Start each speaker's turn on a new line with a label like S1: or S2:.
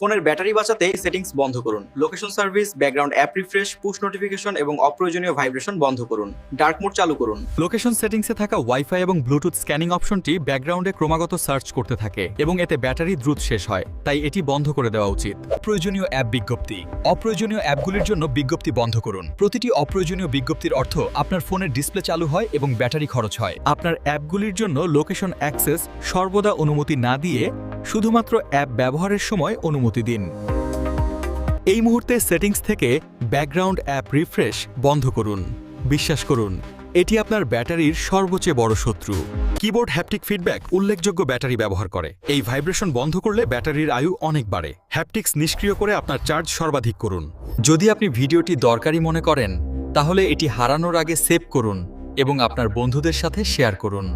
S1: ফোনের ব্যাটারি বাঁচাতে সেটিংস বন্ধ করুন। Location service, background app refresh, push notification এবং অপ্রয়োজনীয় ভাইব্রেশন বন্ধ করুন। ডার্ক মোড চালু করুন।
S2: লোকেশন সেটিংসে থাকা ওয়াইফাই এবং ব্লুটুথ স্ক্যানিং অপশনটি ব্যাকগ্রাউন্ডে ক্রমাগত সার্চ করতে থাকে এবং এতে ব্যাটারি দ্রুত শেষ হয়, তাই এটি বন্ধ করে দেওয়া উচিত। অপ্রয়োজনীয় অ্যাপ বিজ্ঞপ্তি। অপ্রয়োজনীয় অ্যাপগুলির জন্য বিজ্ঞপ্তি বন্ধ করুন। প্রতিটি অপ্রয়োজনীয় বিজ্ঞপ্তির অর্থ আপনার ফোনের ডিসপ্লে চালু হয় এবং ব্যাটারি খরচ হয়। আপনার অ্যাপগুলির জন্য লোকেশন অ্যাক্সেস সর্বদা অনুমতি না দিয়ে শুধুমাত্র অ্যাপ ব্যবহারের সময় অনুমতি দিন। এই মুহূর্তে সেটিংস থেকে ব্যাকগ্রাউন্ড অ্যাপ রিফ্রেশ বন্ধ করুন। বিশ্বাস করুন, এটি আপনার ব্যাটারির সর্বোচ্চ বড় শত্রু। কিবোর্ড হ্যাপটিক ফিডব্যাক উল্লেখযোগ্য ব্যাটারি ব্যবহার করে। এই ভাইব্রেশন বন্ধ করলে ব্যাটারির আয়ু অনেক বাড়ে। হ্যাপটিক্স নিষ্ক্রিয় করে আপনার চার্জ সর্বাধিক করুন। যদি আপনি ভিডিওটি দরকারি মনে করেন, তাহলে এটি হারানোর আগে সেভ করুন এবং আপনার বন্ধুদের সাথে শেয়ার করুন।